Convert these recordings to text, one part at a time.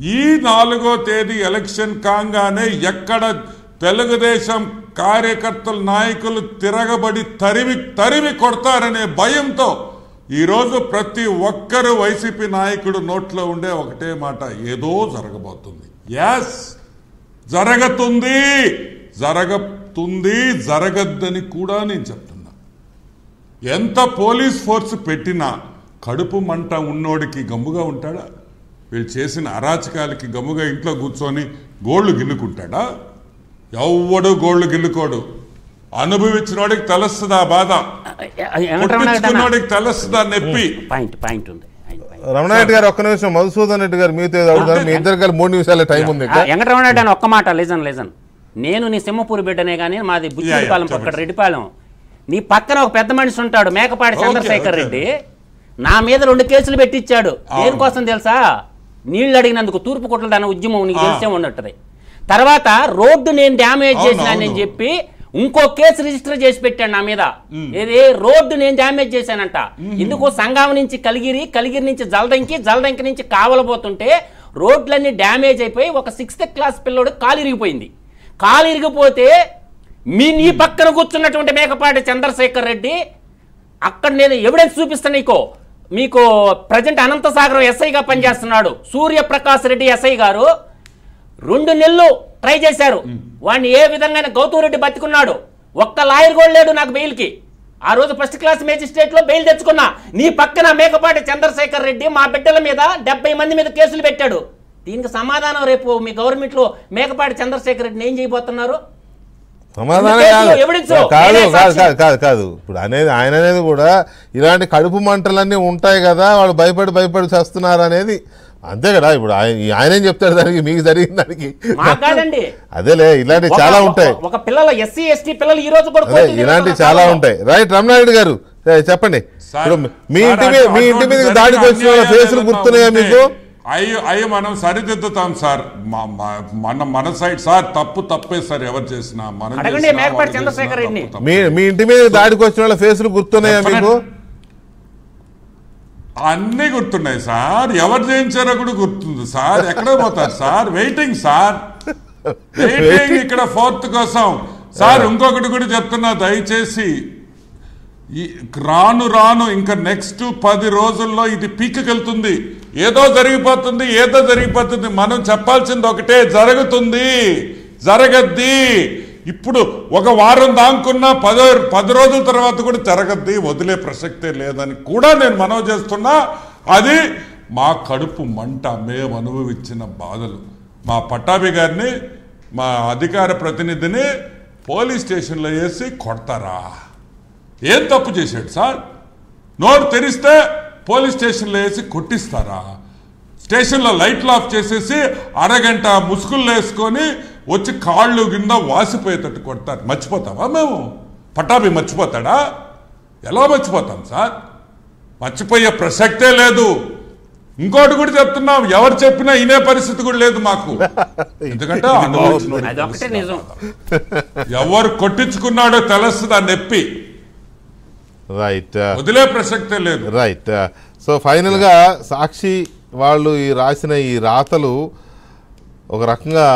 ఈ 4వ తేదీ ఎలక్షన్ కాగానే ఎక్కడ తెలుగుదేశం కార్యకర్తలు నాయకులు తిరగబడి తరిమి కొడతారనే భయంతో ఈరోజు ప్రతి ఒక్కరు వైసీపీ నాయకుడు నోట్లో ఉండే ఒకటే మాట, ఏదో జరగబోతుంది. ఎస్, జరగతుంది, జరగద్దని కూడా నేను చెప్తున్నా. ఎంత పోలీస్ ఫోర్స్ పెట్టినా కడుపు మంట ఉన్నోడికి గమ్ముగా ఉంటాడా? వీళ్ళు చేసిన అరాచకాలకి గమ్ముగా ఇంట్లో కూర్చొని గోళ్లు గిల్లుకుంటాడా? ఎవ్వడు గోళ్లు గిల్లుకోడు. అనుభవించినోడికి తెలుస్తుంది ఆ బాధ, కొట్టించుకున్నోడికి తెలుస్తుంది ఆ నొప్పి. రమణారెడ్డి గారు ఒక్క నిమిషం, మధుసూదన్ రెడ్డి గారు మీతో అడుగుతారు. మీ ఇద్దరు కలిసి 3 నిమిషాల టైం ఉంది. వెంకటరమణారెడ్డి అని ఒక్క మాట, లేజన్ నేను నీ సింహపూరి బిడ్డనే కానీ మాది బుచ్చిపాలెం పక్కన రెడ్డిపాలెం. నీ పక్కన ఒక పెద్ద మనిషి ఉంటాడు, మేకపాటి చంద్రశేఖర్ రెడ్డి. నా మీద 2 కేసులు పెట్టించాడు. దేనికోసం తెలుసా? నీళ్లు అడిగినందుకు. తూర్పు కుట్ల దాని ఉద్యమం నీకు తెలిసే ఉన్నట్టుది. తర్వాత రోడ్డు నేను డ్యామేజ్ చేసినానని చెప్పి ఇంకో కేసు రిజిస్టర్ చేసి పెట్టాడు నా మీద. ఏది? రోడ్డు నేను డ్యామేజ్ చేశానంట. ఇందుకు సంగం నుంచి కలిగిరి నుంచి జలదంకి నుంచి కావలపోతుంటే రోడ్లన్నీ డ్యామేజ్ అయిపోయి ఒక 6th క్లాస్ పిల్లోడు కాలు ఇరిగిపోయింది. కాలు ఇరిగిపోతే నీ పక్కన కూర్చున్నటువంటి మేకపాటి చంద్రశేఖర్ రెడ్డి అక్కడ నేను ఎవిడెన్స్ చూపిస్తాను మీకు ప్రజెంట్ అనంతసాగరం ఎస్ఐగా పనిచేస్తున్నాడు సూర్యప్రకాష్ రెడ్డి ఎస్ఐ గారు. 2 నెలలు ట్రై చేశారు. వాడిని ఏ విధంగా గౌతమ్ రెడ్డి బతికున్నాడు. ఒక్క లాయర్ కూడా లేడు నాకు బెయిల్కి. ఆ రోజు 1st క్లాస్ మేజిస్ట్రేట్ లో బెయిల్ తెచ్చుకున్నా. నీ పక్కన మేకపాటి చంద్రశేఖర్ రెడ్డి మా బిడ్డల మీద 70 మంది మీద కేసులు పెట్టాడు. దీనికి సమాధానం రేపు మీ గవర్నమెంట్ లో మేకపాటి చంద్రశేఖర్ రెడ్డిని ఏం చేయబోతున్నారు? సమాధానం కాదు. ఇప్పుడు ఆయన అనేది కూడా ఇలాంటి కడుపు మంటలన్నీ ఉంటాయి కదా, వాళ్ళు భయపడి చేస్తున్నారు అనేది అంతే కదా. ఇప్పుడు ఆయన ఏం చెప్తారు దానికి, మీకు జరిగిన దానికి? అదేలే, ఇలాంటివి చాలా ఉంటాయి. ఒక పిల్లలు ఎస్సీ ఎస్టీ పిల్లలు ఈ రోజు ఇలాంటివి చాలా ఉంటాయి. రైట్, రమణారెడ్డి గారు చెప్పండి. మీ ఇంటి మీద దాడికి వచ్చిన ఫేసులు గుర్తున్నాయా మీకు? అయ్యి మనం సరిదిద్దుతాం సార్. మన సైడ్ సార్ తప్పే సార్. ఎవరు చేసినా మీ ఇంటి మీద దాడికి వచ్చిన వాళ్ళ ఫేసులు గుర్తున్నాయా మీకు? అన్నీ గుర్తున్నాయి సార్. ఎవరు చేయించారో కూడా గుర్తుంది సార్. ఎక్కడే పోతారు సార్? వెయిటింగ్ సార్, వెయిటింగ్ ఇక్కడ 4th కోసం సార్. ఇంకొకటి కూడా చెప్తున్నా, దయచేసి రాను ఇంకా నెక్స్ట్ 10 రోజుల్లో ఇది పీక్కెళ్తుంది. ఏదో జరిగిపోతుంది. మనం చెప్పాల్సింది ఒకటే, జరగద్ది. ఇప్పుడు ఒక వారం దాక్కున్నా 10 రోజుల తర్వాత కూడా జరగద్ది, వదిలే ప్రసక్తే లేదని కూడా నేను మనవి చేస్తున్నా. అది మా కడుపు మంట, మేము అనుభవించిన బాధలు. మా పట్టాభి గారిని, మా అధికార ప్రతినిధిని పోలీస్ స్టేషన్లో వేసి కొడతారా? ఏం తప్పు చేశాడు సార్? నోరు తెరిస్తే పోలీస్ స్టేషన్లో వేసి కొట్టిస్తారా? స్టేషన్లో లైట్లు ఆఫ్ చేసేసి అరగంట ముసుగులు వేసుకొని వచ్చి కాళ్ళు కింద వాసిపోయేటట్టు కొడతారు. మర్చిపోతామా మేము? పట్టాభి మర్చిపోతాడా? ఎలా మర్చిపోతాం సార్? మర్చిపోయే ప్రసక్తే లేదు. ఇంకోటి కూడా చెప్తున్నాం, ఎవరు చెప్పినా ఇనే పరిస్థితి కూడా లేదు మాకు. ఎందుకంటే ఎవరు కొట్టించుకున్నాడో తెలుస్తుంది ఆ నొప్పి. రైట్, వదిలే ప్రసక్తే లేదు. రైట్. సో ఫైనల్ గా సాక్షి వాళ్ళు రాసిన ఈ రాతలు ఒక రకంగా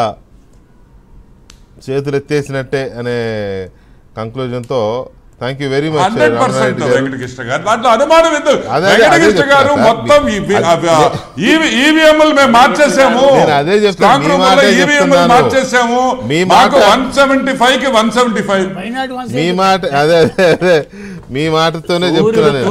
చేతులు ఎత్తేసినట్టే అనే కంక్లూజన్తో thank you very much Venkatakrishna గారు. దాంట్లో అనుమానం ఎందుకు? వెంకటకృష్ణ గారు మొత్తం ఈవీఎంలు మేము మార్చేసాము. అదే చెప్తాను, మార్చేసాము. మాకు 175కి 175. మీ మాట అదే మీ మాటతోనే చెప్తున్నాను.